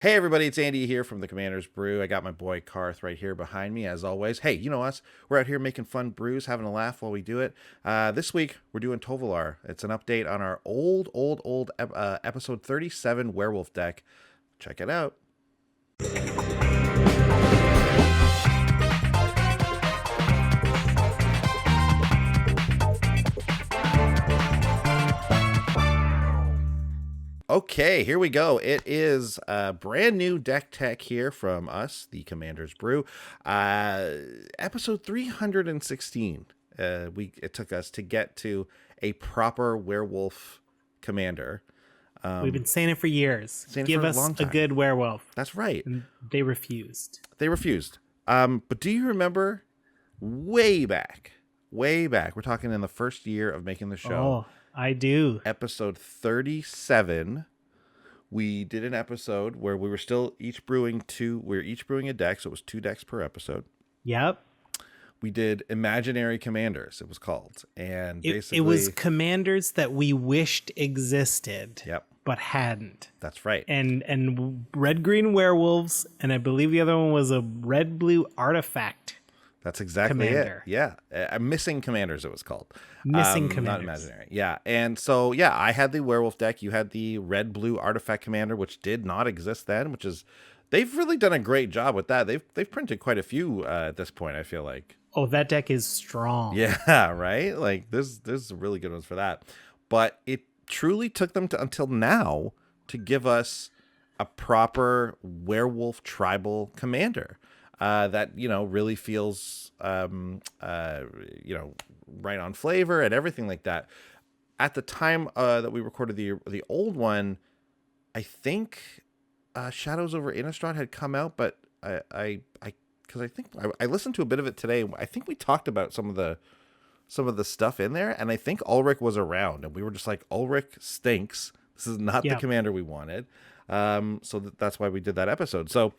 Hey everybody, it's Andy here from the Commander's Brew. I got my boy Karth right here behind me as always. Hey, you know us. We're out here making fun brews, having a laugh while we do it. This week we're doing Tovolar. It's an update on our old episode 37 Werewolf deck. Check it out. Okay, here we go. It is a brand new deck tech here from us, the Commander's Brew. Episode 316. It took us to get to a proper werewolf commander. We've been saying it for years. Give us a good werewolf. That's right. And they refused. But do you remember way back, we're talking in the first year of making the show. Oh, I do. Episode 37. We did an episode where we were still each brewing a deck, so it was 2 decks per episode. Yep. We did Imaginary Commanders, it was called. And basically it was commanders that we wished existed. Yep. But hadn't. That's right. And red-green werewolves, and I believe the other one was a red-blue artifact. That's exactly commander. It. Yeah. Missing Commanders, it was called. Missing Commanders. Not Imaginary. Yeah. And so, yeah, I had the werewolf deck. You had the red-blue artifact commander, which did not exist then, which is, they've really done a great job with that. They've printed quite a few at this point, I feel like. Oh, that deck is strong. Yeah, right? Like, there's really good ones for that. But it truly took them until now to give us a proper werewolf tribal commander. That, really feels, right on flavor and everything like that. At the time that we recorded the old one, I think Shadows over Innistrad had come out, but I listened to a bit of it today. I think we talked about some of the stuff in there, and I think Ulrich was around, and we were just like, Ulrich stinks. This is not the commander we wanted. So that's why we did that episode. So,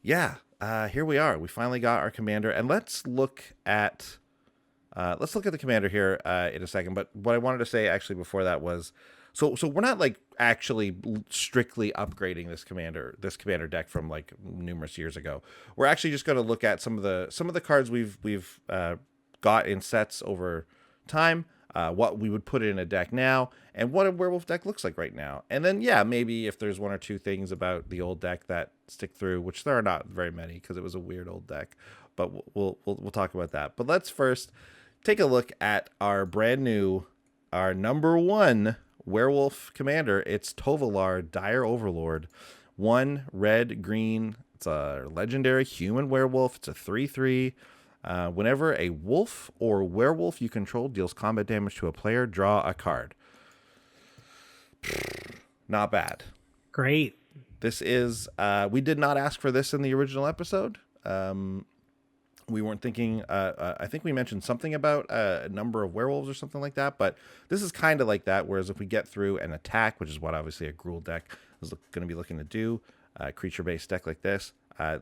yeah. Here we are. We finally got our commander, and let's look at the commander here in a second. But what I wanted to say actually before that was, so we're not like actually strictly upgrading this commander deck from like numerous years ago. We're actually just going to look at some of the cards we've got in sets over time. What we would put in a deck now, and what a werewolf deck looks like right now. And then, maybe if there's one or two things about the old deck that stick through, which there are not very many because it was a weird old deck, but we'll talk about that. But let's first take a look at our number 1 werewolf commander. It's Tovolar, Dire Overlord. 1 red, green. It's a legendary human werewolf. It's a 3/3. Whenever a wolf or werewolf you control deals combat damage to a player, draw a card. Not bad. Great. This is, we did not ask for this in the original episode. We weren't thinking, I think we mentioned something about a number of werewolves or something like that, but this is kind of like that, whereas if we get through an attack, which is what obviously a Gruul deck is going to be looking to do, a creature-based deck like this,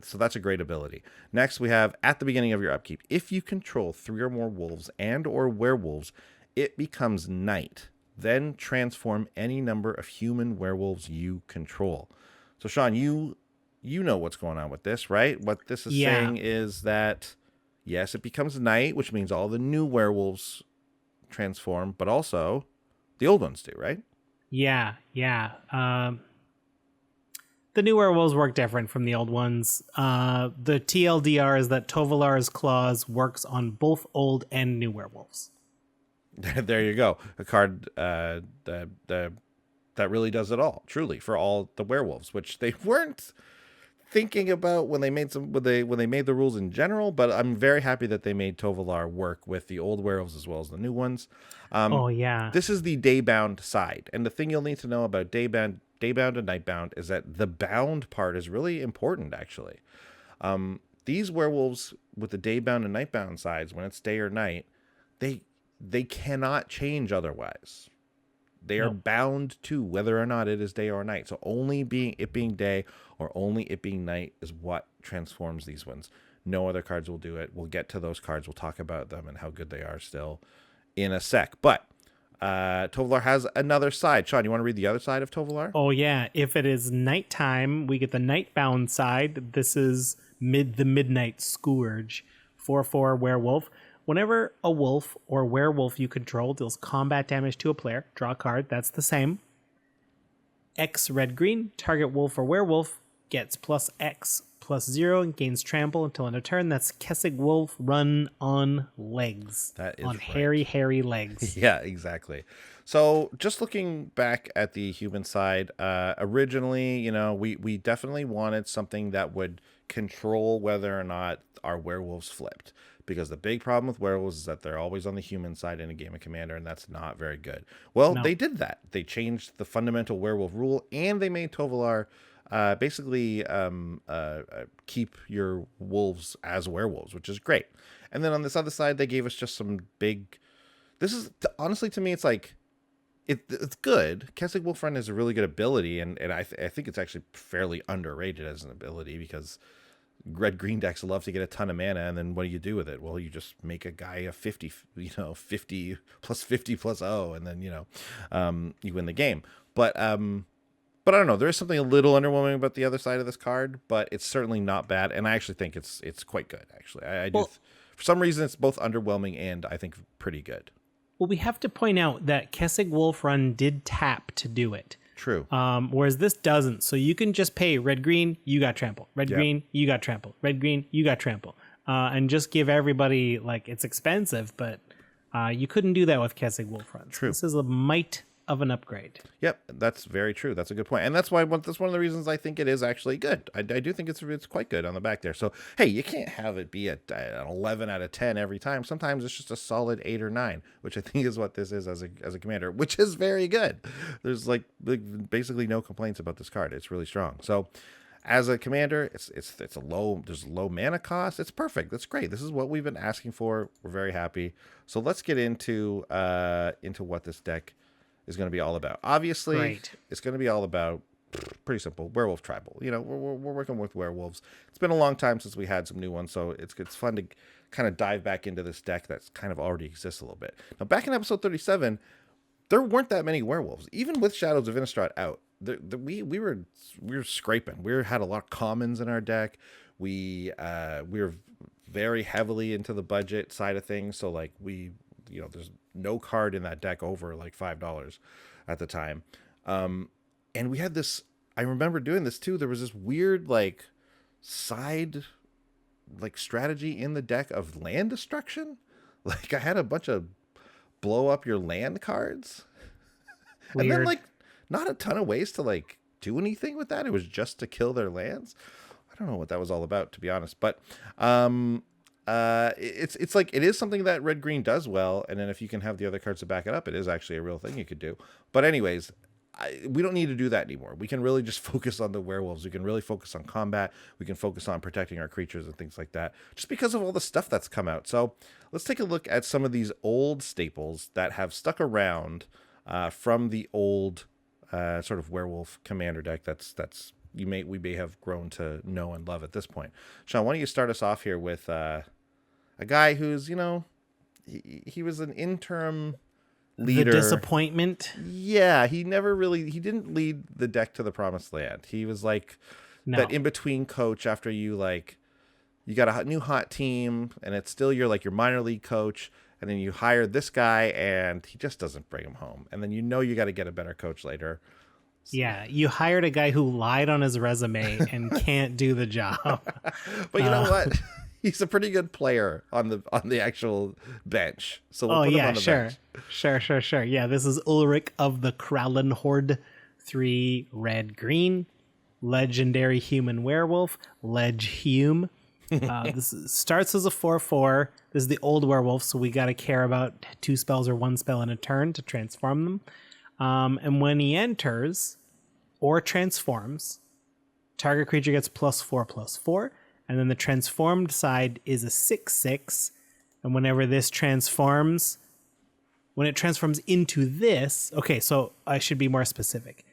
so that's a great ability. Next, we have at the beginning of your upkeep, if you control 3 or more wolves and or werewolves, it becomes night. Then transform any number of human werewolves you control. So, Sean, you know what's going on with this, right? What this is saying is that, yes, it becomes night, which means all the new werewolves transform, but also the old ones do, right? Yeah. The new werewolves work different from the old ones. The TLDR is that Tovolar's Claws works on both old and new werewolves. There you go. A card that really does it all, truly, for all the werewolves, which they weren't thinking about when they made the rules in general. But I'm very happy that they made Tovolar work with the old werewolves as well as the new ones. This is the daybound side, and the thing you'll need to know about daybound and nightbound is that the bound part is really important, actually. These werewolves with the daybound and nightbound sides, when it's day or night, they cannot change otherwise. They are bound to whether or not it is day or night. So only it being day or only it being night is what transforms these ones. No other cards will do it. We'll get to those cards. We'll talk about them and how good they are still in a sec. But Tovolar has another side. Sean, you want to read the other side of Tovolar? Oh yeah, if it is nighttime, we get the Nightbound side. This is the Midnight Scourge, 4/4 werewolf. Whenever a wolf or werewolf you control deals combat damage to a player, draw a card. That's the same. X red green, target wolf or werewolf gets +X/+0 and gains trample until end of turn. That's Kessig Wolf run on legs. That is on right. hairy legs. Yeah, exactly. So just looking back at the human side, originally, we definitely wanted something that would control whether or not our werewolves flipped. Because the big problem with werewolves is that they're always on the human side in a game of Commander, and that's not very good. Well, No. they did that. They changed the fundamental werewolf rule, and they made Tovolar basically keep your wolves as werewolves, which is great. And then on this other side, they gave us just some big... This is, honestly, to me, it's like... It's good. Kessig Wolf Run is a really good ability, and I think it's actually fairly underrated as an ability, because red-green decks love to get a ton of mana, and then what do you do with it? Well, you just make a guy a 50, 50 plus 50 plus 0, and then, you win the game. But I don't know. There is something a little underwhelming about the other side of this card, but it's certainly not bad, and I actually think it's quite good, actually. For some reason, it's both underwhelming and I think pretty good. Well, we have to point out that Kessig Wolf Run did tap to do it. True. Whereas this doesn't. So you can just pay red green, you got trample. Red green, you got trample. Red green, you got trample. And just give everybody, like, it's expensive, but you couldn't do that with Kessig Wolf Runs. True. This is a mite of an upgrade. Yep, that's very true. That's a good point, and that's one of the reasons I think it is actually good. I do think it's quite good on the back there. So hey, you can't have it be an 11 out of 10 every time. Sometimes it's just a solid 8 or 9, which I think is what this is as a commander, which is very good. There's basically no complaints about this card. It's really strong. So as a commander, there's a low mana cost. It's perfect. That's great. This is what we've been asking for. We're very happy. So let's get into what this deck is going to be all about. Obviously, It's going to be all about, pretty simple, werewolf tribal. We're working with werewolves. It's been a long time since we had some new ones, so it's fun to kind of dive back into this deck that's kind of already exists a little bit. Now, back in episode 37, there weren't that many werewolves, even with Shadows of Innistrad out. We were scraping. We had a lot of commons in our deck. We were very heavily into the budget side of things, so there's no card in that deck over like $5 at the time. And we had this, I remember doing this too. There was this weird side strategy in the deck of land destruction. I had a bunch of blow up your land cards. Weird. And then not a ton of ways to do anything with that. It was just to kill their lands. I don't know what that was all about, to be honest, but it's it is something that red green does well, and then if you can have the other cards to back it up, it is actually a real thing you could do. But anyways, we don't need to do that anymore. We can really just focus on the werewolves. We can really focus on combat. We can focus on protecting our creatures and things like that, just because of all the stuff that's come out. So let's take a look at some of these old staples that have stuck around from the old sort of werewolf commander deck we may have grown to know and love at this point. Sean, why don't you start us off here with a guy who's, he was an interim leader. The disappointment. Yeah, he didn't lead the deck to the promised land. He was that in-between coach after you got a new hot team, and it's still your minor league coach, and then you hire this guy, and he just doesn't bring him home. And then you got to get a better coach later. Yeah, you hired a guy who lied on his resume and can't do the job. But you know what? He's a pretty good player on the actual bench. So we'll put him on the bench. Sure. Yeah, this is Ulrich of the Krallen Horde, 3 red-green, legendary human werewolf, Ledge-Hume. This starts as a 4/4. This is the old werewolf, so we got to care about 2 spells or 1 spell in a turn to transform them. And when he enters or transforms, target creature gets +4/+4, and then the transformed side is a 6/6. And when it transforms into this, okay, so I should be more specific.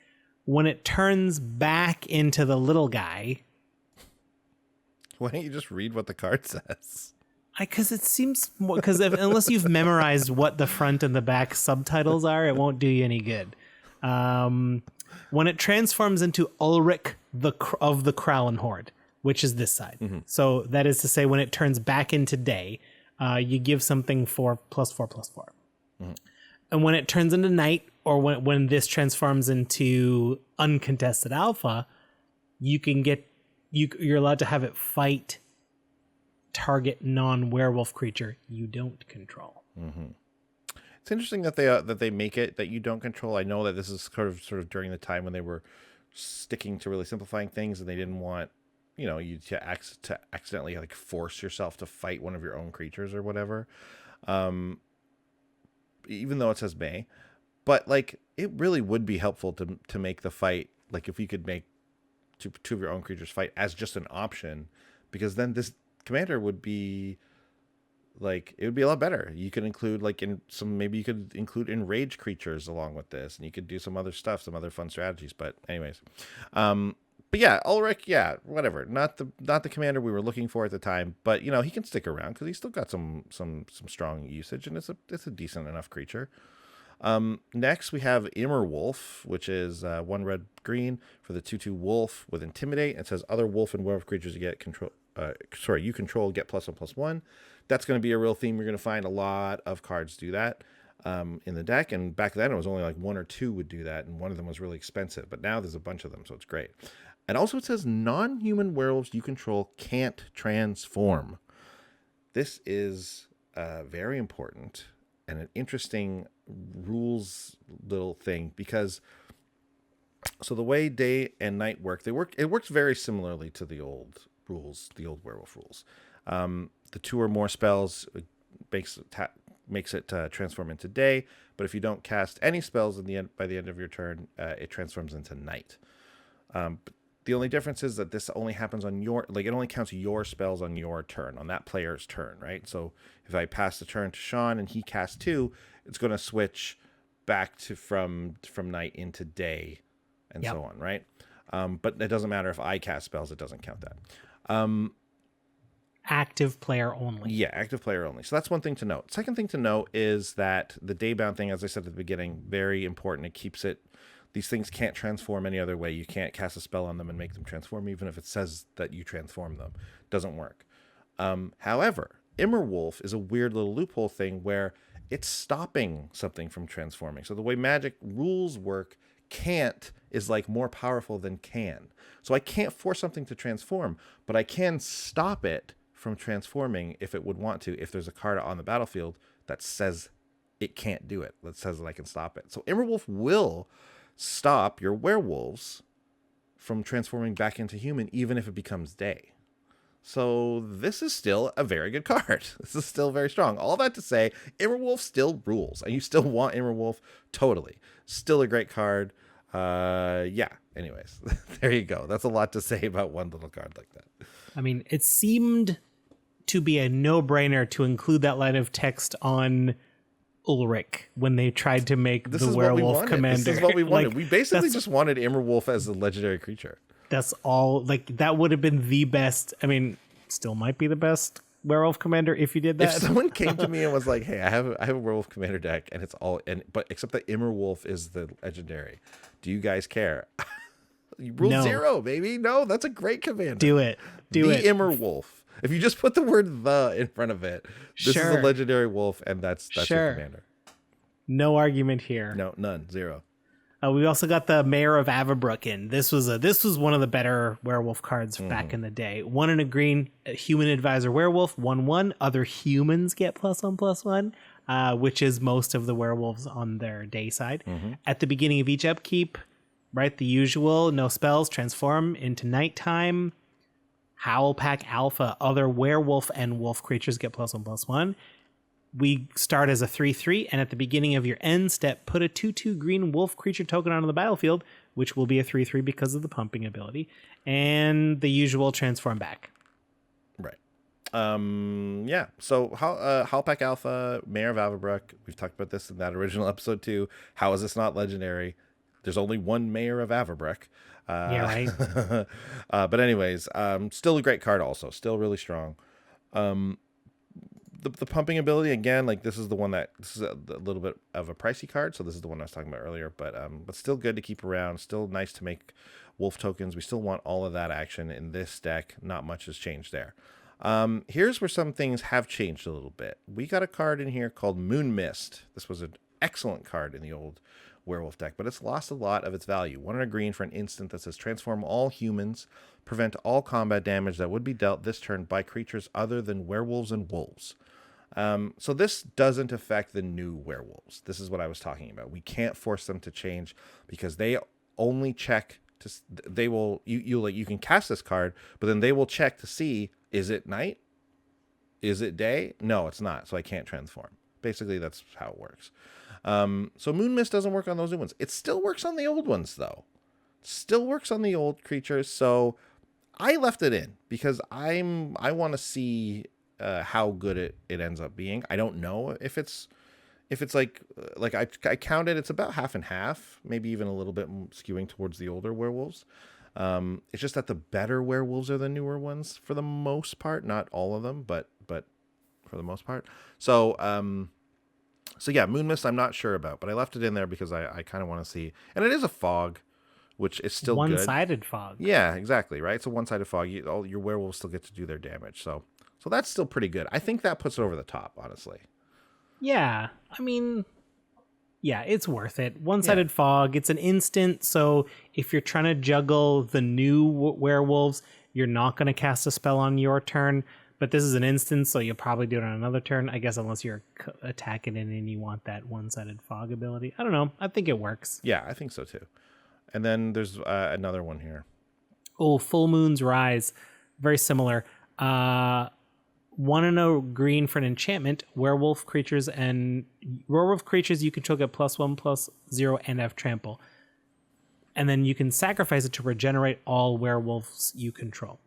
When it turns back into the little guy. Why don't you just read what the card says? Because it seems more, because unless you've memorized what the front and the back subtitles are, it won't do you any good. When it transforms into Ulrich of the Krallen Horde, which is this side. So that is to say, when it turns back into day, you give something 4+4/+4. And when it turns into night, or when this transforms into uncontested alpha, you're allowed to have it fight target non-werewolf creature you don't control. It's interesting that they make it that you don't control. I know that this is sort of during the time when they were sticking to really simplifying things, and they didn't want you to accidentally like force yourself to fight one of your own creatures or whatever. Even though it says may, but like it really would be helpful to make the fight, like if you could make two of your own creatures fight as just an option, because then this commander would be like, it would be a lot better. You could include maybe you could include enraged creatures along with this, and you could do some other stuff, some other fun strategies. But anyways, but yeah, Ulrich, yeah, whatever. Not the commander we were looking for at the time, but he can stick around because he's still got some strong usage, and it's a decent enough creature. Next we have Emerwolf, which is 1 red green for the 2/2 wolf with intimidate. It says other wolf and werewolf creatures you get control. You control get +1/+1. That's going to be a real theme. You're going to find a lot of cards do that in the deck. And back then it was only like 1 or 2 would do that, and one of them was really expensive. But now there's a bunch of them, so it's great. And also it says non-human werewolves you control can't transform. This is very important and an interesting rules little thing, because so the way day and night work, it works very similarly to the old rules, the old werewolf rules. The 2 or more spells makes it transform into day, but if you don't cast any spells by the end of your turn, it transforms into night. But the only difference is that this only happens on it only counts your spells on your turn, on that player's turn, right? So if I pass the turn to Sean and he casts 2, it's going to switch back to from night into day, and so on, right? But it doesn't matter if I cast spells; it doesn't count that. Active player only. Yeah, active player only. So that's one thing to note. Second thing to note is that the daybound thing, as I said at the beginning, very important. It keeps it. These things can't transform any other way. You can't cast a spell on them and make them transform, even if it says that you transform them. Doesn't work. However, Emerwolf is a weird little loophole thing where it's stopping something from transforming. So the way Magic rules work, can't is like more powerful than can. So I can't force something to transform, but I can stop it from transforming if it would want to, if there's a card on the battlefield that says it can't do it, that says that I can stop it. So Emerwolf will stop your werewolves from transforming back into human, even if it becomes day. So this is still a very good card. This is still very strong. All that to say, Emerwolf still rules, and you still want Emerwolf totally. Still a great card. Yeah. Anyways, there you go. That's a lot to say about one little card like that. I mean, it seemed to be a no-brainer to include that line of text on Ulrich when they tried to make the werewolf commander. This is what we wanted. We basically just wanted Emerwolf as a legendary creature. That's all. Like, that would have been the best. I mean, still might be the best werewolf commander if you did that. If someone came to me and was like, "Hey, I have a werewolf commander deck, and it's all but except that Emerwolf is the legendary. Do you guys care?" Rule 0, baby. No, that's a great commander. Do it. The Emerwolf. If you just put the word "the" in front of it, this is a legendary wolf, and that's your commander. No argument here. No, none. 0. We also got the Mayor of Ava Brookin. This was one of the better werewolf cards back in the day. 1 and a green, a human advisor werewolf. 1/1. Other humans get +1/+1, which is most of the werewolves on their day side. At the beginning of each upkeep, right, the usual, no spells, transform into nighttime. Howl Pack Alpha, other werewolf and wolf creatures get +1/+1. We start as a 3/3, and at the beginning of your end step, put a 2/2 green wolf creature token onto the battlefield, which will be a 3/3 because of the pumping ability, and the usual transform back. Right. Yeah. So Howl Pack Alpha, Mayor of Avabrook. We've talked about this in that original episode too. How is this not legendary? There's only one Mayor of Avabrook. Yeah, right. But anyways, still a great card also. Still really strong. the pumping ability again, like this is a little bit of a pricey card, so this is the one I was talking about earlier, but still good to keep around, still nice to make wolf tokens. We still want all of that action in this deck. Not much has changed there. Here's where some things have changed a little bit. We got a card in here called Moon Mist. This was an excellent card in the old werewolf deck, but it's lost a lot of its value. 1 and a green for an instant that says transform all humans, prevent all combat damage that would be dealt this turn by creatures other than werewolves and wolves. So this doesn't affect the new werewolves. This is what I was talking about. We can't force them to change because they only check to, they will, you can cast this card, but then they will check to see, is it night? Is it day? No, it's not. So I can't transform. Basically, that's how it works. So Moon Mist doesn't work on those new ones. It still works on the old ones, though. Still works on the old creatures. So I left it in because I want to see how good it ends up being. I don't know if it's like I counted, it's about half and half, maybe even a little bit skewing towards the older werewolves. It's just that the better werewolves are the newer ones for the most part, not all of them, but for the most part. So yeah, Moon Mist I'm not sure about, but I left it in there because I kind of want to see, and it is a fog, which is still one-sided fog. Yeah, exactly, right? It's a one-sided fog. All your werewolves still get to do their damage, so that's still pretty good. I think that puts it over the top, honestly. Yeah, I mean, yeah, it's worth it. One-sided fog, it's an instant, so if you're trying to juggle the new werewolves, you're not going to cast a spell on your turn, but this is an instant, so you'll probably do it on another turn, I guess, unless you're attacking it and you want that one-sided fog ability. I don't know. I think it works. Yeah, I think so, too. And then there's another one here. Oh, Full Moon's Rise. Very similar. 1 and a green for an enchantment. Werewolf creatures you control get +1/+0 and have trample. And then you can sacrifice it to regenerate all werewolves you control.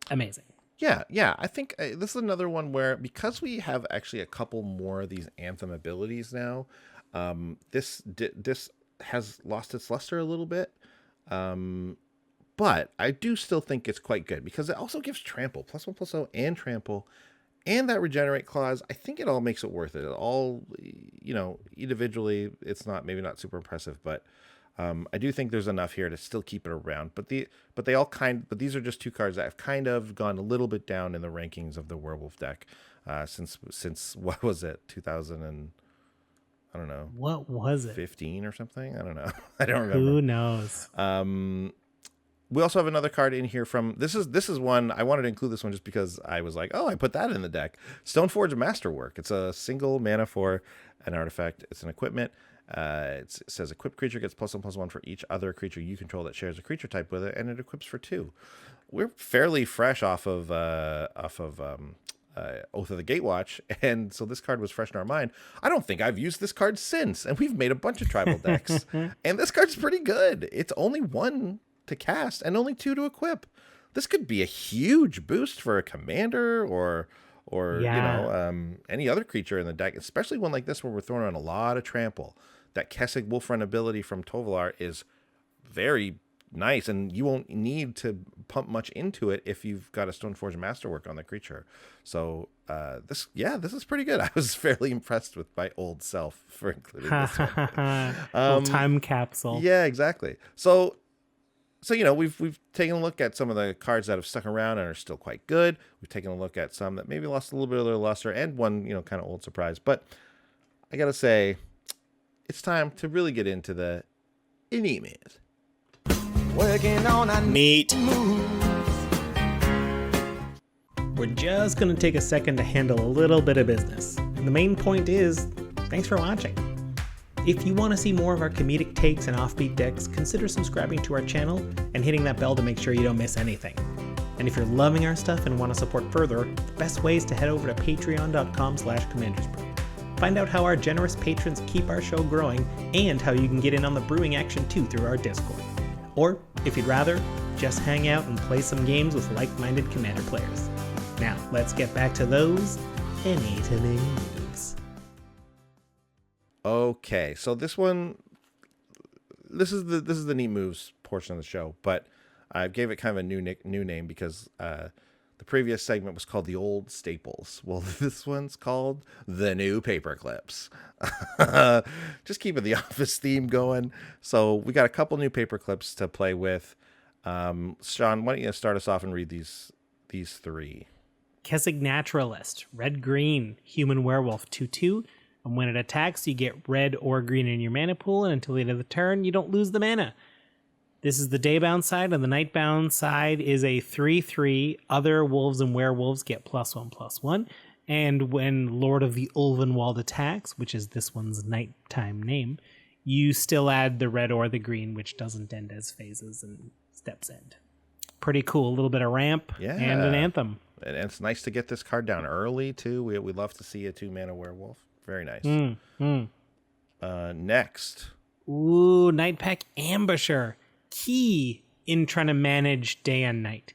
Amazing. Yeah. I think this is another one where, because we have actually a couple more of these Anthem abilities now, this has lost its luster a little bit. But I do still think it's quite good because it also gives trample, +1/+0 and trample. And that regenerate clause, I think it all makes it worth it. It all, individually, it's maybe not super impressive, but I do think there's enough here to still keep it around. But these are just two cards that have kind of gone a little bit down in the rankings of the werewolf deck since what was it, 2000 and I don't know. What was it? 15 or something? I don't know. I don't remember. Who knows? We also have another card in here from this is one I wanted to include this one just because I was like, oh, I put that in the deck. Stoneforge Masterwork. It's a single mana for an artifact. It's an equipment. It says equipped creature gets +1/+1 for each other creature you control that shares a creature type with it, and it equips for 2. We're fairly fresh off of Oath of the Gatewatch, and so this card was fresh in our mind. I don't think I've used this card since, and we've made a bunch of tribal decks, and this card's pretty good. It's only 1 to cast and only 2 to equip. This could be a huge boost for a commander or any other creature in the deck, especially one like this where we're throwing on a lot of trample. That Kessig Wolfrun ability from Tovolar is very nice, and you won't need to pump much into it if you've got a Stoneforge Masterwork on the creature. So this is pretty good. I was fairly impressed with my old self for including this one. Time capsule. Yeah, exactly. So we've taken a look at some of the cards that have stuck around and are still quite good. We've taken a look at some that maybe lost a little bit of their luster, and one kind of old surprise. But I gotta say, it's time to really get into the neat moves. Working on a neat move. We're just gonna take a second to handle a little bit of business. And the main point is, thanks for watching. If you want to see more of our comedic takes and offbeat decks, consider subscribing to our channel and hitting that bell to make sure you don't miss anything. And if you're loving our stuff and want to support further, the best way is to head over to patreon.com/commandersbrew. Find out how our generous patrons keep our show growing and how you can get in on the brewing action too through our Discord. Or, if you'd rather, just hang out and play some games with like-minded Commander players. Now, let's get back to those neat moves. Okay, so this is the neat moves portion of the show, but I gave it kind of a new name because The previous segment was called The Old Staples. Well, this one's called The New Paper Clips. Just keeping the office theme going. So we got a couple new paper clips to play with. Sean, why don't you start us off and read these three? Kessig Naturalist, red green, human werewolf 2/2. And when it attacks, you get red or green in your mana pool, and until the end of the turn, you don't lose the mana. This is the daybound side, and the nightbound side is a 3/3. Other wolves and werewolves get +1/+1. And when Lord of the Ulvenwald attacks, which is this one's nighttime name, you still add the red or the green, which doesn't end as phases and steps end. Pretty cool. A little bit of ramp and an anthem. And it's nice to get this card down early, too. We love to see a 2-mana werewolf. Very nice. Next. Ooh, Nightpack Ambusher. Key in trying to manage day and night.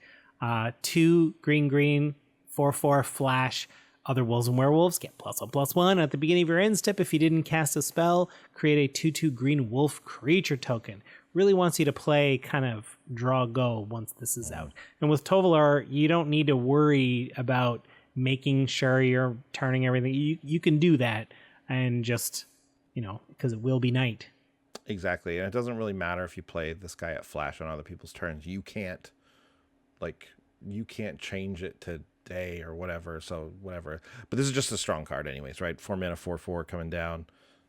2 green, 4/4 flash. Other wolves and werewolves get +1/+1. At the beginning of your end step, if you didn't cast a spell, create a 2/2 green wolf creature token. Really wants you to play kind of draw go once this is out. And with Tovolar, you don't need to worry about making sure you're turning everything. You can do that and just, because it will be night. Exactly. And it doesn't really matter if you play this guy at flash on other people's turns. You can't change it to day or whatever. So whatever. But this is just a strong card anyways, right? 4 mana, 4/4 coming down.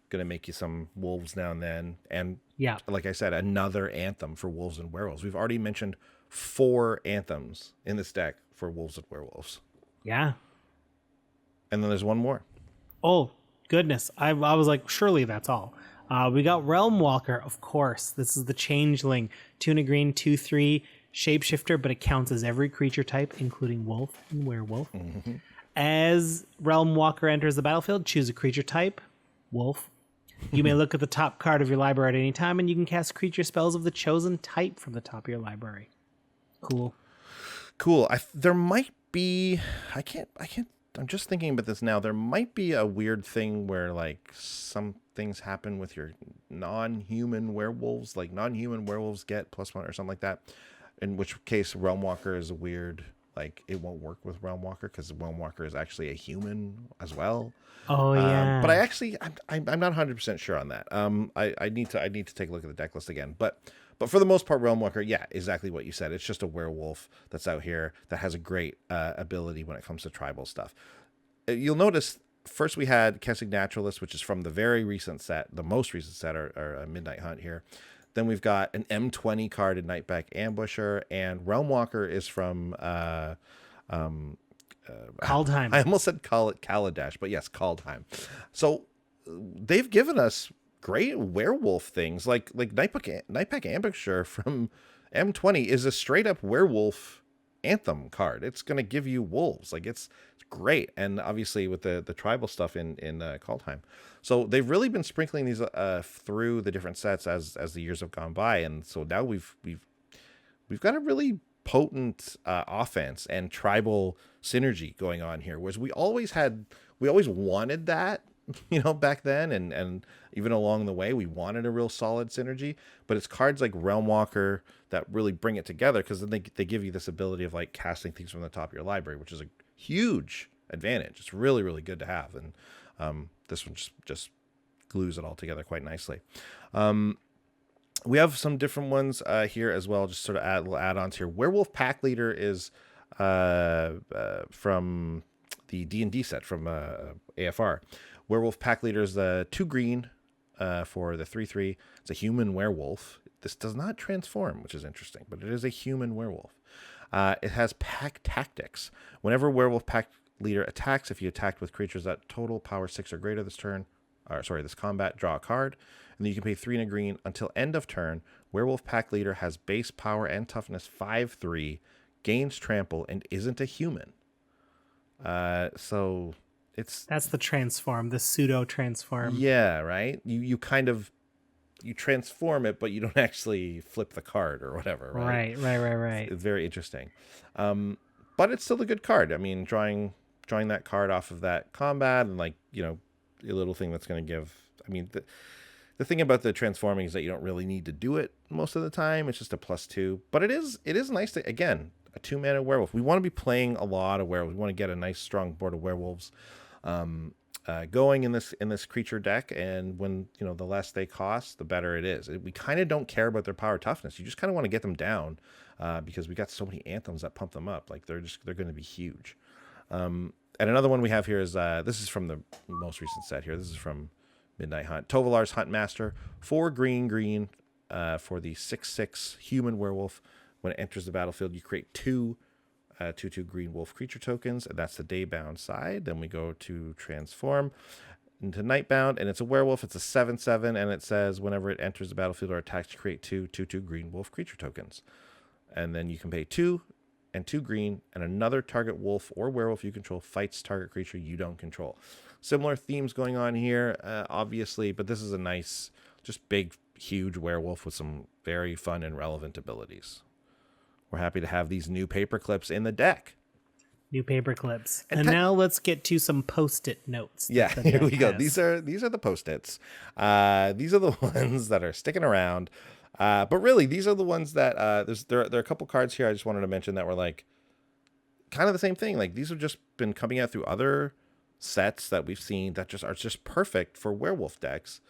Going to make you some wolves now and then. And yeah, like I said, another anthem for wolves and werewolves. We've already mentioned 4 anthems in this deck for wolves and werewolves. Yeah. And then there's one more. Oh, goodness. I was like, surely that's all. We got Realm Walker, of course. This is the Changeling. 2 green, 2/3 shapeshifter, but it counts as every creature type, including wolf and werewolf. Mm-hmm. As Realm Walker enters the battlefield, choose a creature type, wolf. You may look at the top card of your library at any time, and you can cast creature spells of the chosen type from the top of your library. Cool. There might be... I'm just thinking about this now. There might be a weird thing where, like, some things happen with your non-human werewolves. Like, non-human werewolves get +1 or something like that. In which case, Realm Walker is a weird... Like, it won't work with Realm Walker because Realm Walker is actually a human as well. Oh, yeah. But I'm not 100% sure on that. I need to take a look at the deck list again. But for the most part, Realm Walker, yeah, exactly what you said. It's just a werewolf that's out here that has a great ability when it comes to tribal stuff. You'll notice first we had Kessig Naturalist, which is from the very recent set, the most recent set, or Midnight Hunt here. Then we've got an M20 card in Nightpack Ambusher, and Realm Walker is from Kaldheim. I almost said Kaladesh, but yes, Kaldheim. So they've given us great werewolf things, like Nightpack Ambusher from M20 is a straight up werewolf anthem card. It's going to give you wolves. Like it's great, and obviously with the tribal stuff in Kaldheim. So they've really been sprinkling these through the different sets as the years have gone by, and so now we've got a really potent offense and tribal synergy going on here. Whereas we always wanted that, back then, and even along the way, we wanted a real solid synergy. But it's cards like Realm Walker that really bring it together, because then they give you this ability of like casting things from the top of your library, which is a huge advantage. It's really, really good to have, and this one just glues it all together quite nicely. We have some different ones here as well, just sort of little add-ons here. Werewolf Pack Leader is from the D&D set from AFR. Werewolf Pack Leader is the 2 green for the 3/3. It's a human werewolf. This does not transform, which is interesting, but it is a human werewolf. It has pack tactics. Whenever Werewolf Pack Leader attacks, if you attacked with creatures that total power 6 or greater this combat, draw a card, and then you can pay 3 and a green until end of turn. Werewolf Pack Leader has base power and toughness 5/3, gains trample, and isn't a human. So that's the transform, the pseudo transform. Yeah, right. You kind of transform it, but you don't actually flip the card or whatever. Right. It's very interesting. But it's still a good card. I mean, drawing that card off of that combat, and a little thing that's going to give. I mean, the thing about the transforming is that you don't really need to do it most of the time. It's just a +2, but it is nice to, again, a 2-mana werewolf. We want to be playing a lot of werewolves. We want to get a nice strong board of werewolves going in this creature deck, and when the less they cost, the better it is. We kind of don't care about their power toughness. You just kind of want to get them down because we got so many anthems that pump them up. Like they're going to be huge. And another one we have here is this is from the most recent set here. This is from Midnight Hunt. Tovolar's Huntmaster, 4 green for the 6/6 human werewolf. When it enters the battlefield, you create 2 2/2 green wolf creature tokens, and that's the daybound side. Then we go to transform into nightbound, and it's a werewolf. It's a 7/7, and it says whenever it enters the battlefield or attacks, you create 2 2/2 green wolf creature tokens. And then you can pay 2 and 2 green, and another target wolf or werewolf you control fights target creature you don't control. Similar themes going on here, obviously, but this is a nice, just big, huge werewolf with some very fun and relevant abilities. We're happy to have these new paper clips in the deck. New paper clips. And now let's get to some Post-it notes. Yeah, here we go. These are the Post-its. These are the ones that are sticking around. But really, these are the ones that there are a couple cards here I just wanted to mention that were like kind of the same thing. Like these have just been coming out through other sets that we've seen that just are just perfect for werewolf decks.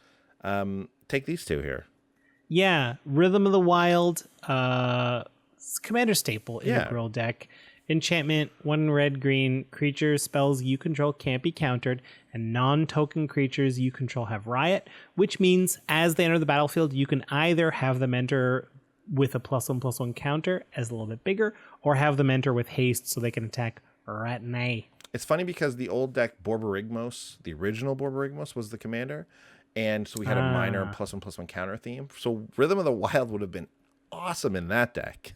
Take these two here. Yeah, Rhythm of the Wild, commander staple in the Grill deck. Enchantment, 1 red-green, creatures, spells you control can't be countered, and non-token creatures you control have Riot, which means as they enter the battlefield, you can either have them enter with a +1/+1 counter as a little bit bigger, or have them enter with haste so they can attack right now. It's funny because the old deck Borborygmos, the original Borborygmos, was the commander, and so we had a minor +1/+1 counter theme. So Rhythm of the Wild would have been awesome in that deck.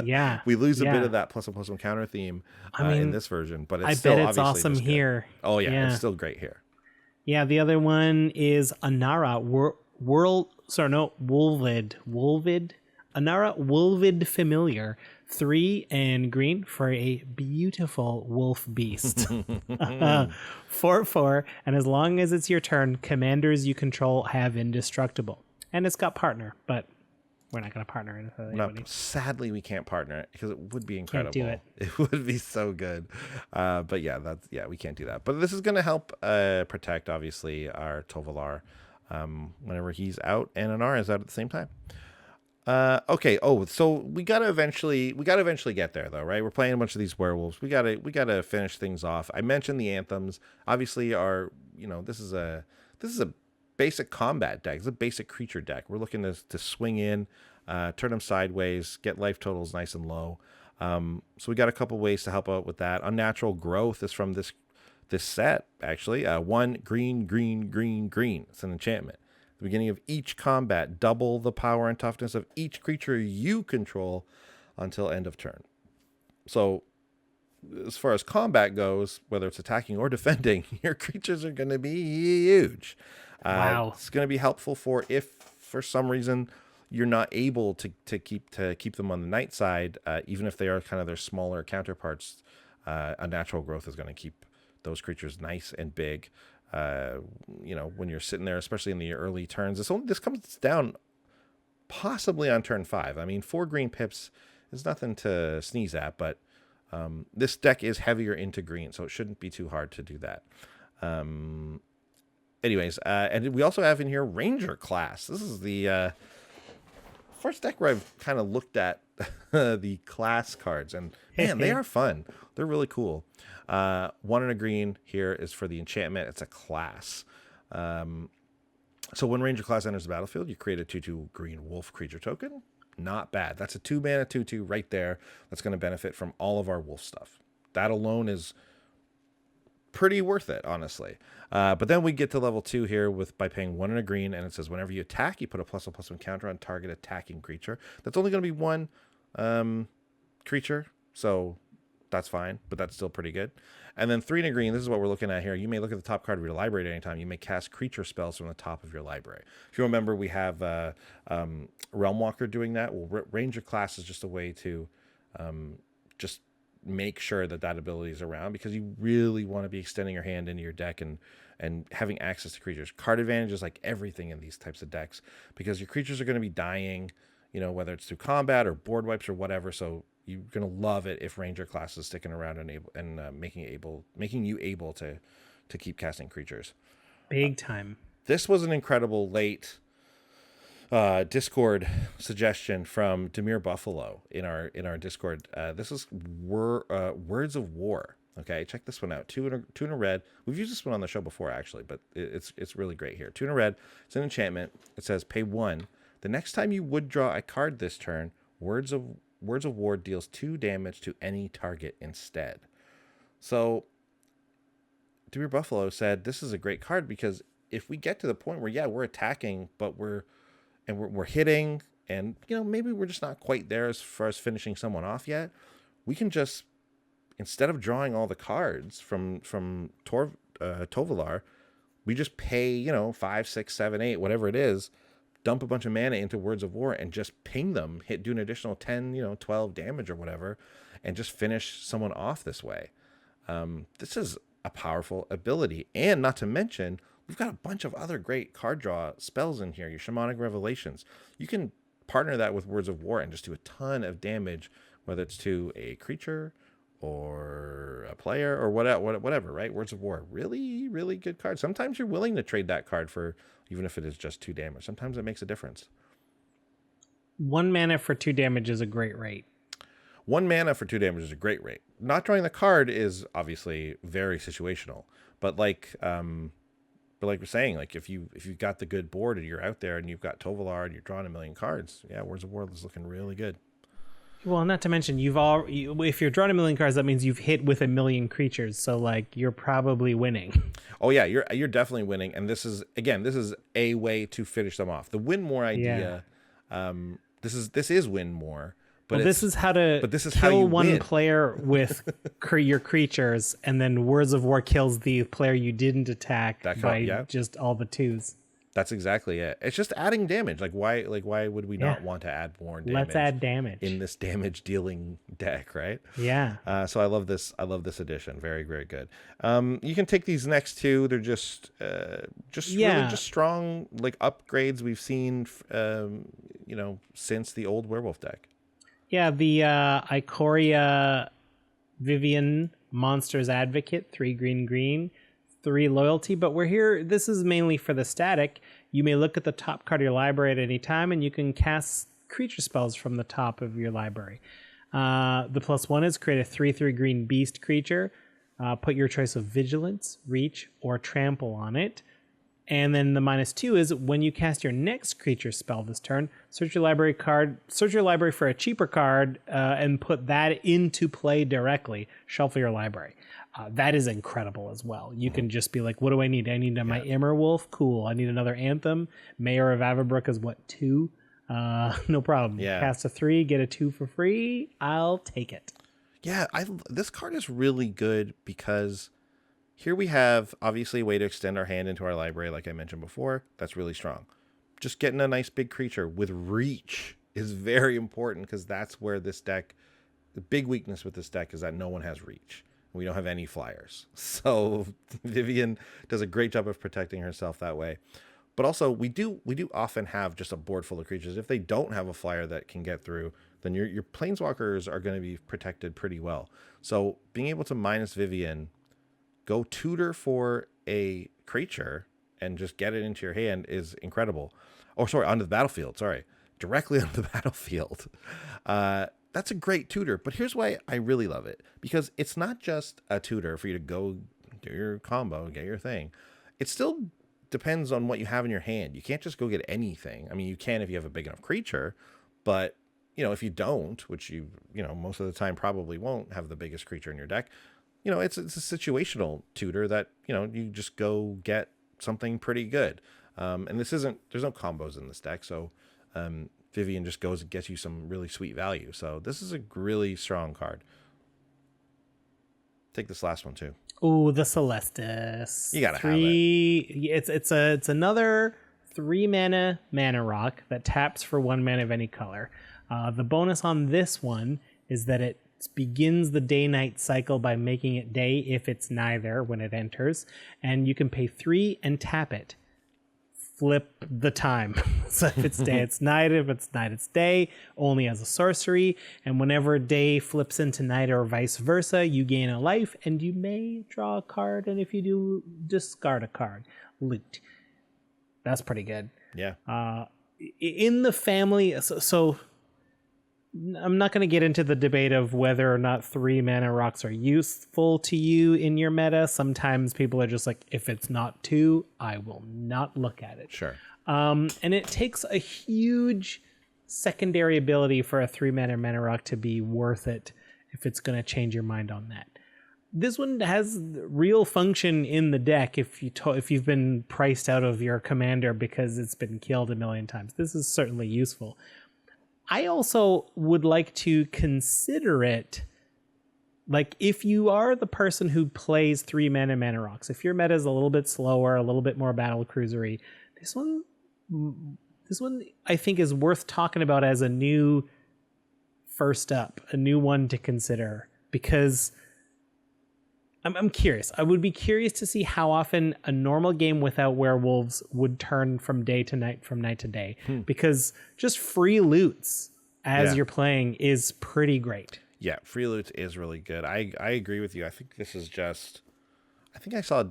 Yeah, we lose a bit of that +1/+1 counter theme in this version, but it's bet it's awesome here. Oh yeah, it's still great here. Yeah, the other one is Anara Wolvid. Anara Wolvid Familiar, 3 and green for a beautiful wolf beast. 4/4, and as long as it's your turn, commanders you control have indestructible. And it's got partner, but we're not going to partner it with anybody. Sadly, we can't partner it because it would be incredible. Can't do it. It would be so good. But yeah, we can't do that. But this is going to help protect, obviously, our Tovolar whenever he's out and Anara is out at the same time. Okay. Oh, so we gotta eventually get there, though, right? We're playing a bunch of these werewolves. We gotta finish things off. I mentioned the anthems. Obviously, this is a basic combat deck. It's a basic creature deck. We're looking to swing in, turn them sideways, get life totals nice and low. So we got a couple ways to help out with that. Unnatural Growth is from this set, actually. 1 green. It's an enchantment. At the beginning of each combat, double the power and toughness of each creature you control until end of turn. So as far as combat goes, whether it's attacking or defending, your creatures are going to be huge. Wow. It's going to be helpful for if for some reason you're not able to keep them on the night side, even if they are kind of their smaller counterparts. Unnatural Growth is going to keep those creatures nice and big. When you're sitting there, especially in the early turns, this comes down possibly on turn 5. I mean, 4 green pips is nothing to sneeze at, but this deck is heavier into green, so it shouldn't be too hard to do that. Anyways, and we also have in here Ranger class. This is the first deck where I've kind of looked at the class cards, and man, they are fun. They're really cool. 1 and a green here is for the enchantment. It's a class. So when Ranger class enters the battlefield, you create a 2/2 green wolf creature token. Not bad. That's a 2-mana 2/2 right there. That's going to benefit from all of our wolf stuff. That alone is pretty worth it, honestly. But then we get to level 2 here by paying 1 and a green, and it says whenever you attack, you put a +1/+1 counter on target attacking creature. That's only going to be 1 creature, so that's fine, but that's still pretty good. And then 3 and a green, this is what we're looking at here. You may look at the top card of your library at any time. You may cast creature spells from the top of your library. If you remember, we have Realmwalker doing that. Well, Ranger class is just a way to just make sure that ability is around, because you really want to be extending your hand into your deck and having access to creatures. Card advantage is like everything in these types of decks, because your creatures are going to be dying, whether it's through combat or board wipes or whatever. So you're gonna love it if Ranger class is sticking around and making you able to keep casting creatures. Big time. This was an incredible late Discord suggestion from Demir Buffalo in our Discord. This is Words of War. Okay, check this one out. Two in a red. We've used this one on the show before, actually, but it's really great here. 2 in a red. It's an enchantment. It says pay 1. The next time you would draw a card this turn, Words of War deals 2 damage to any target instead. So, Demir Buffalo said this is a great card because if we get to the point where we're attacking, but we're hitting, and maybe we're just not quite there as far as finishing someone off yet, we can just, instead of drawing all the cards from Tovolar, we just pay 5, 6, 7, 8, whatever it is, dump a bunch of mana into Words of War and just ping them, do an additional 10, 12 damage or whatever, and just finish someone off this way. This is a powerful ability, and not to mention, we've got a bunch of other great card draw spells in here. Your Shamanic Revelations. You can partner that with Words of War and just do a ton of damage, whether it's to a creature or a player or whatever, right? Words of War, really, really good card. Sometimes you're willing to trade that card for, even if it is just 2 damage. Sometimes it makes a difference. 1 mana for 2 damage is a great rate. 1 mana for 2 damage is a great rate. Not drawing the card is obviously very situational, but like we're saying, like if you've got the good board and you're out there and you've got Tovolar and you're drawing a million cards, Words of War is looking really good. Well, not to mention if you're drawing a million cards, that means you've hit with a million creatures. So like you're probably winning. Oh yeah, you're definitely winning. And this is a way to finish them off. The win more idea. This is win more. But this is how to kill one win. Player with your creatures, and then Words of War kills the player you didn't attack just all the 2s. That's exactly it. It's just adding damage. Like why would we not want to add more damage? Let's add damage in this damage dealing deck, right? Yeah. So I love this. I love this edition. Very, very good. You can take these next 2. They're just really just strong like upgrades we've seen since the old werewolf deck. Yeah, the Ikoria Vivian Monsters Advocate, 3 green, 3 loyalty, but we're here. This is mainly for the static. You may look at the top card of your library at any time, and you can cast creature spells from the top of your library. The +1 is create a 3/3 green beast creature. Put your choice of vigilance, reach, or trample on it. And then the -2 is when you cast your next creature spell this turn, search your library for a cheaper card and put that into play directly. Shuffle your library. That is incredible as well. You can just be like, what do I need? I need my Emerwolf. Cool. I need another Anthem. Mayor of Ava Brookin is 2? No problem. Yeah. Cast a 3, get a 2 for free. I'll take it. Yeah, this card is really good because here we have, obviously, a way to extend our hand into our library, like I mentioned before. That's really strong. Just getting a nice big creature with reach is very important because that's where this deck, the big weakness with this deck is that no one has reach. We don't have any flyers. So Vivian does a great job of protecting herself that way. But also, we do often have just a board full of creatures. If they don't have a flyer that can get through, then your planeswalkers are going to be protected pretty well. So being able to minus Vivian, go tutor for a creature and just get it into your hand is incredible. Oh, sorry, onto the battlefield. Sorry, directly onto the battlefield. That's a great tutor. But here's why I really love it. Because it's not just a tutor for you to go do your combo, get your thing. It still depends on what you have in your hand. You can't just go get anything. I mean, you can if you have a big enough creature. But, if you don't, which you most of the time probably won't have the biggest creature in your deck, it's a situational tutor that, you just go get something pretty good. And there's no combos in this deck. So Vivian just goes and gets you some really sweet value. So this is a really strong card. Take this last one too. Ooh, the Celestis. You gotta have it. It's another 3 mana rock that taps for 1 mana of any color. The bonus on this one is that it begins the day-night cycle by making it day if it's neither when it enters, and you can pay 3 and tap it flip the time. So if it's day, it's night. If it's night, it's day, only as a sorcery. And whenever day flips into night or vice versa, you gain a life and you may draw a card. And if you do, discard a card. Loot. That's pretty good. Yeah. In the family, so I'm not going to get into the debate of whether or not 3 mana rocks are useful to you in your meta. Sometimes people are just like, if it's not 2, I will not look at it. Sure. And it takes a huge secondary ability for a 3 mana rock to be worth it if it's going to change your mind on that. This one has real function in the deck if you've been priced out of your commander because it's been killed a million times. This is certainly useful. I also would like to consider it, like, if you are the person who plays 3 mana rocks, if your meta is a little bit slower, a little bit more battle cruisery, this one I think is worth talking about as a new first up, a new one to consider, because I'm curious. I would be curious to see how often a normal game without werewolves would turn from day to night, from night to day, because just free loots as you're playing is pretty great. Yeah, free loot is really good. I agree with you. I think this is just... I think I saw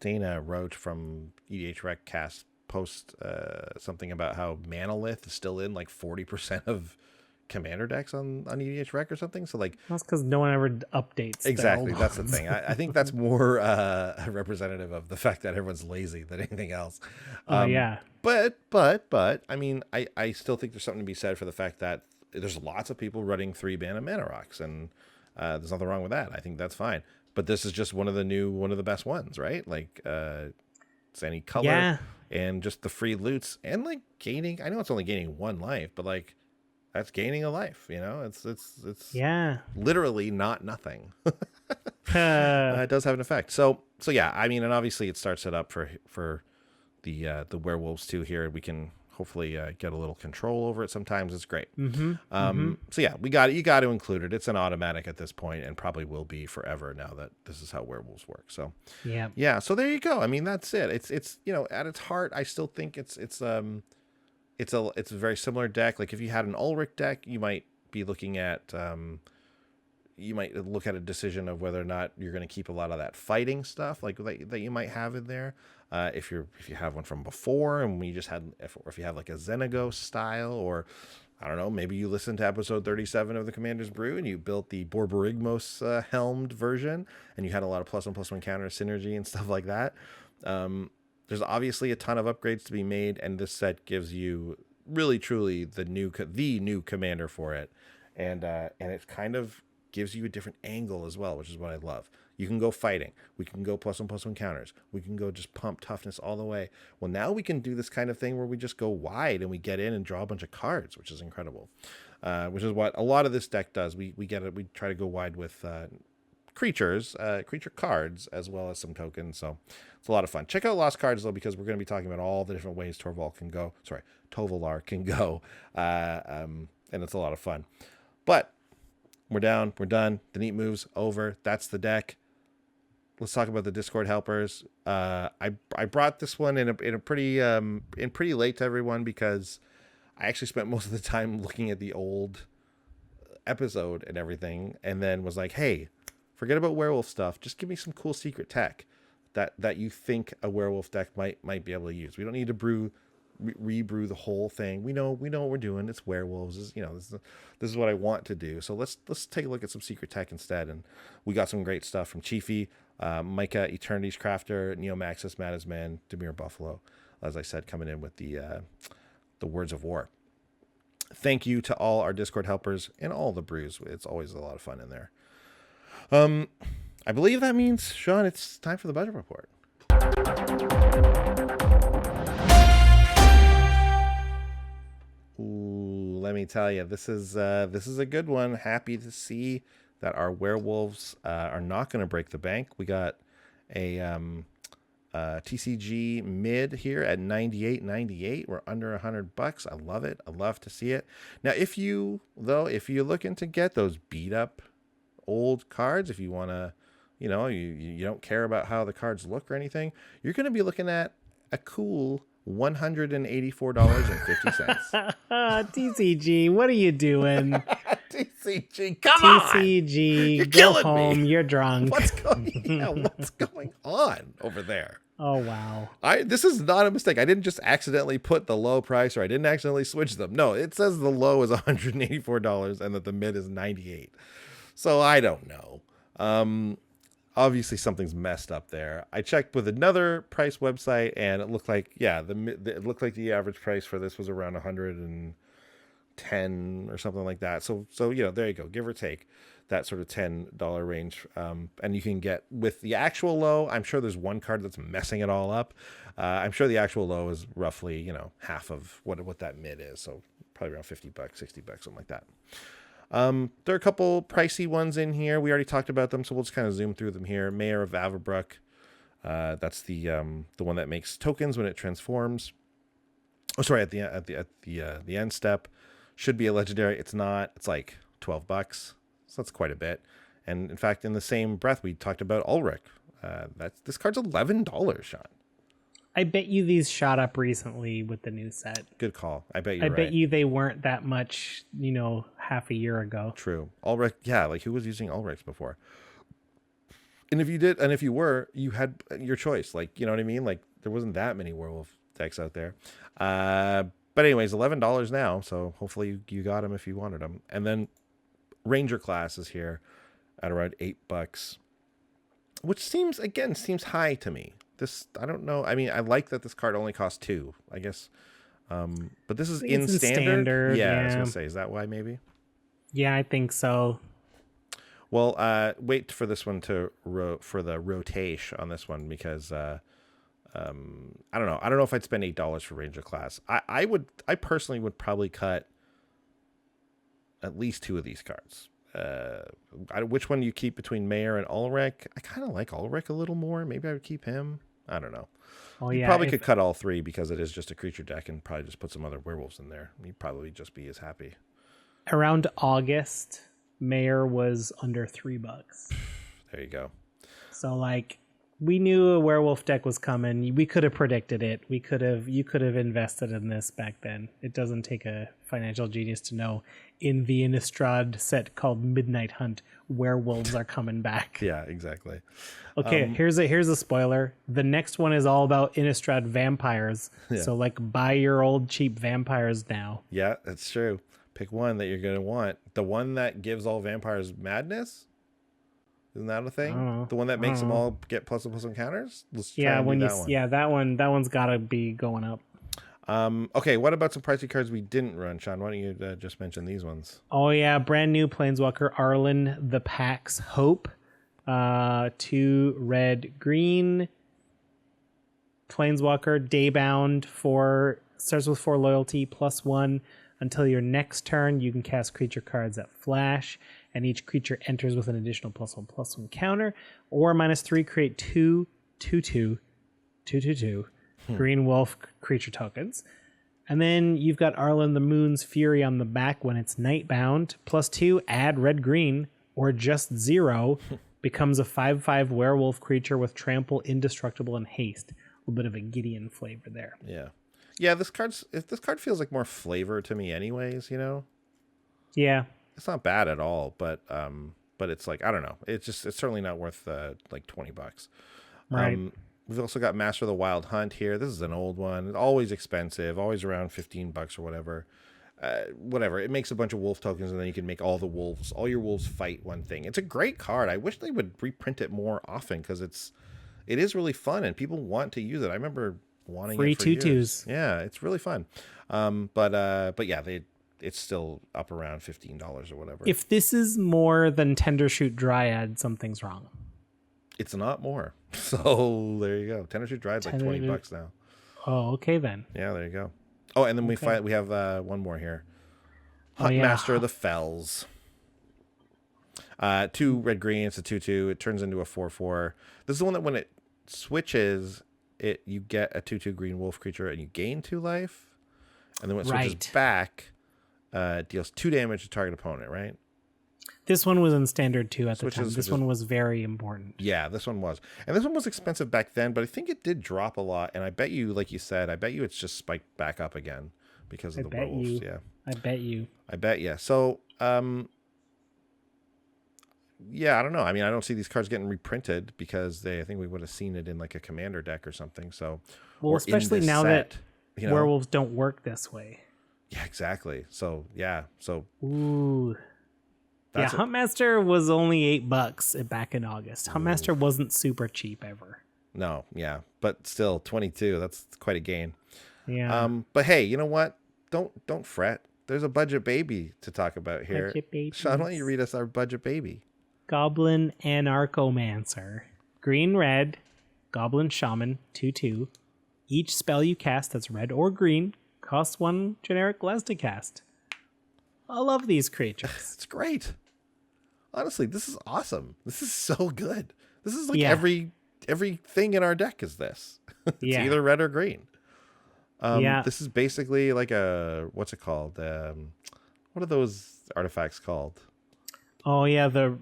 Dana Roach from EDH Rec Cast post something about how Manolith is still in like 40% of commander decks on EDH Rec or something. So like that's because no one ever updates. Exactly, that's the thing. I think that's more representative of the fact that everyone's lazy than anything else. Yeah. But I mean, I still think there's something to be said for the fact that there's lots of people running 3 mana rocks, and there's nothing wrong with that. I think that's fine. But this is just one of the best ones, right? Like it's any color and just the free loots and like gaining. I know it's only gaining 1 life, but like that's gaining a life. You know, it's literally not nothing. It does have an effect. So yeah, I mean, and obviously it starts it up for the werewolves too. Here we can hopefully get a little control over it. Sometimes it's great. So yeah, you got to include it. It's an automatic at this point and probably will be forever now that this is how werewolves work. So yeah. So there you go. I mean, that's it. It's you know, at its heart, I still think it's a very similar deck. Like if you had an Ulrich deck, you might be looking at you might look at a decision of whether or not you're going to keep a lot of that fighting stuff like that you might have in there. If you have one from before and we just had, if you have like a Xenagos style, or I don't know, maybe you listened to episode 37 of the Commander's Brew and you built the Borborygmos helmed version and you had a lot of +1/+1 counter synergy and stuff like that. There's obviously a ton of upgrades to be made, and this set gives you really truly the new commander for it, and it kind of gives you a different angle as well, which is what I love. You can go fighting. We can go +1/+1 counters. We can go just pump toughness all the way. Well, now we can do this kind of thing where we just go wide and we get in and draw a bunch of cards, which is incredible. Which is what a lot of this deck does. We try to go wide with creature cards as well as some tokens. So it's a lot of fun. Check out Lost Cards though, because we're going to be talking about all the different ways Tovolar can go. And it's a lot of fun. But we're done. The neat moves over. That's the deck. Let's talk about the Discord helpers. I brought this one in pretty late to everyone because I actually spent most of the time looking at the old episode and everything, and then was like, hey, forget about werewolf stuff. Just give me some cool secret tech that you think a werewolf deck might be able to use. We don't need to rebrew the whole thing. We know what we're doing. It's werewolves. This is what I want to do. So let's take a look at some secret tech instead. And we got some great stuff from Chiefy, Micah, Eternity's Crafter, Neomaxis, Madisman, Demir Buffalo. As I said, coming in with the Words of War. Thank you to all our Discord helpers and all the brews. It's always a lot of fun in there. I believe that means, Sean, it's time for the budget report. Ooh, let me tell you, this is a good one. Happy to see that our werewolves are not going to break the bank. We got a TCG mid here at 98.98. We're under $100. I love it. I love to see it. Now, if you're looking to get those beat up old cards, if you want to, you don't care about how the cards look or anything, you're going to be looking at a cool $184.50. TCG, what are you doing? TCG, come on! TCG, You're go killing home. me. You're drunk. What's going on over there? Oh, wow. This is not a mistake. I didn't just accidentally put the low price, or I didn't accidentally switch them. No, it says the low is $184 and that the mid is $98. So I don't know. Obviously something's messed up there. I checked with another price website, and it looked like it looked like the average price for this was around 110 or something like that. So there you go, give or take that sort of $10 range. And you can get with the actual low. I'm sure there's one card that's messing it all up. I'm sure the actual low is roughly half of what that mid is. So probably around $50, $60, something like that. There are a couple pricey ones in here. We already talked about them, so we'll just kind of zoom through them here. Mayor of Ava Brookin. That's the one that makes tokens when it transforms. Oh, sorry, at the end step. Should be a legendary. It's not. It's like $12. So that's quite a bit. And in fact, in the same breath, we talked about Ulrich. This card's $11, Sean. I bet you these shot up recently with the new set. Good call. I bet you're right. I bet you they weren't that much, half a year ago. True. Ulrich, yeah, like who was using Ulrichs before? And if you did, and if you were, you had your choice. Like, you know what I mean? Like, there wasn't that many werewolf decks out there. But anyways, $11 now, so hopefully you got them if you wanted them. And then Ranger class is here at around $8, which seems high to me. This, I don't know. I mean, I like that this card only costs 2, I guess. But this is in standard. Yeah, I was gonna say, is that why maybe? Yeah, I think so. Well, wait for this one for the rotation on this one, because I don't know. I don't know if I'd spend $8 for Ranger class. I personally would probably cut at least 2 of these cards. Which one do you keep between Mayor and Ulrich? I kind of like Ulrich a little more. Maybe I would keep him. I don't know. Oh, you probably could cut all 3 because it is just a creature deck, and probably just put some other werewolves in there. You'd probably just be as happy. Around August, Mayor was under $3. There you go. So we knew a werewolf deck was coming. We could have predicted it. You could have invested in this back then. It doesn't take a financial genius to know in the Innistrad set called Midnight Hunt, werewolves are coming back. Yeah, exactly. Okay, here's a spoiler. The next one is all about Innistrad Vampires. Yeah. So buy your old cheap vampires now. Yeah, that's true. Pick one that you're going to want. The one that gives all vampires madness? Isn't that a thing? The one that makes them all get plus encounters? Let's try that one. Yeah, that one's got to be going up. Okay, what about some pricey cards we didn't run, Sean? Why don't you just mention these ones? Oh yeah, brand new Planeswalker Arlen the Pax Hope. 2 red green. Planeswalker Daybound starts with 4 loyalty +1. Until your next turn, you can cast creature cards that flash, and each creature enters with an additional +1/+1 counter, or -3, create 2 2/2 green wolf creature tokens. And then you've got Arlen the Moon's Fury on the back when it's Nightbound. +2, add red green, or just 0, becomes a 5/5 werewolf creature with trample, indestructible, and haste. A little bit of a Gideon flavor there. Yeah. Yeah, this card feels like more flavor to me anyways, Yeah. It's not bad at all, but it's I don't know. It's certainly not worth $20. Right. We've also got Master of the Wild Hunt here. This is an old one. It's always expensive, always around $15 or whatever. Whatever. It makes a bunch of wolf tokens, and then you can make all your wolves fight one thing. It's a great card. I wish they would reprint it more often, because it is really fun and people want to use it. I remember wanting free it for tutus. Years. Yeah, it's really fun. But yeah, it's still up around $15 or whatever. If this is more than Tendershoot Dryad, something's wrong. It's not more. So there you go. Tendershoot Dryad's like $20 now. Oh, okay then. Yeah, there you go. Oh, and then we have one more here. Huntmaster of the Fells. 2 red green. It's a 2/2. It turns into a 4/4. This is the one that when it switches, you get a 2/2 green wolf creature and you gain 2 life. And then when it switches back, it deals 2 damage to target opponent, right? This one was in standard too at the Switches, time. This one was very important. Yeah, this one was. And this one was expensive back then, but I think it did drop a lot. And I bet you, like you said, I bet you it's just spiked back up again because of the werewolves. Yeah. I bet you. I bet you. So, yeah, I don't know. I mean, I don't see these cards getting reprinted because I think we would have seen it in like a commander deck or something. So, well, especially now that werewolves don't work this way. Yeah, exactly. So, yeah. So, ooh. Yeah, Huntmaster was only $8 back in August. Huntmaster wasn't super cheap ever. No, yeah, but still 22. That's quite a gain. Yeah. But hey, you know what? Don't fret. There's a budget baby to talk about here. Budget baby. Sean, why don't you read us our budget baby? Goblin Anarchomancer. Green red. Goblin Shaman 2/2. Each spell you cast that's red or green costs 1 generic less to cast. I love these creatures. It's great. Honestly, this is awesome. This is so good. This is like everything in our deck is this. It's either red or green. This is basically like a, what's it called? What are those artifacts called? Oh yeah, they're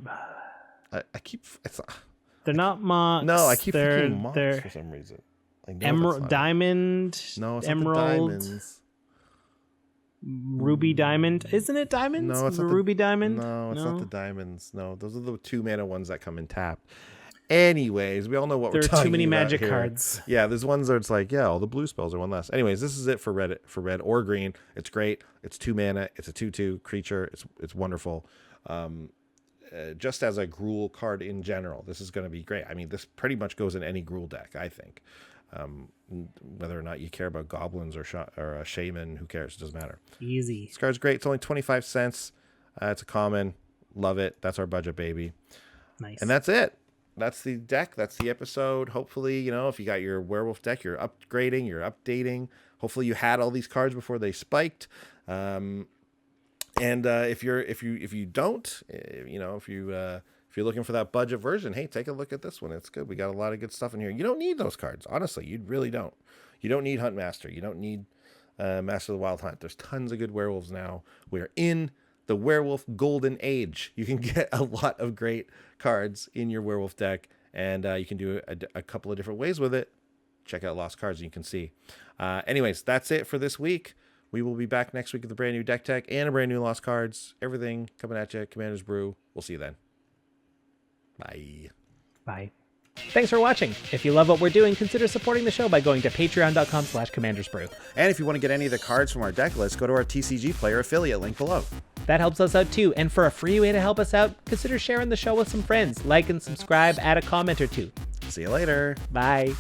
not Mox. No, I keep thinking Mox for some reason. Diamond. No, it's Emerald. not the diamonds. Ruby Diamond. Isn't it diamonds? No, it's not Ruby Diamond. No, it's not the diamonds. No, those are the 2-mana ones that come in tapped. Anyways, we all know what we're talking about. There are too many magic here. Cards. Yeah, there's ones where it's like, yeah, all the blue spells are one less. Anyways, this is it for red or green. It's great. It's 2 mana. It's a 2/2 creature. It's wonderful. Just as a Gruul card in general, this is going to be great. I mean, this pretty much goes in any Gruul deck, I think. Whether or not you care about goblins or a shaman, who cares? It doesn't matter. Easy. This card's great. It's only 25 cents. It's a common. Love it. That's our budget baby. Nice. And that's it. That's the deck. That's the episode. Hopefully, if you got your werewolf deck, you're upgrading, you're updating. Hopefully you had all these cards before they spiked. And if you don't, if you're looking for that budget version, hey, take a look at this one. It's good. We got a lot of good stuff in here. You don't need those cards. Honestly, you really don't. You don't need Huntmaster. You don't need Master of the Wild Hunt. There's tons of good werewolves now. We're in the werewolf golden age. You can get a lot of great cards in your werewolf deck, and you can do a couple of different ways with it. Check out Lost Cards and you can see. Anyways, that's it for this week. We will be back next week with a brand new deck tech and a brand new Lost Cards. Everything coming at you. Commander's Brew. We'll see you then. Bye. Bye. Thanks for watching. If you love what we're doing, consider supporting the show by going to patreon.com/commandersbrew. And if you want to get any of the cards from our deck list, go to our TCG Player affiliate link below. That helps us out too. And for a free way to help us out, consider sharing the show with some friends. Like and subscribe, add a comment or two. See you later. Bye.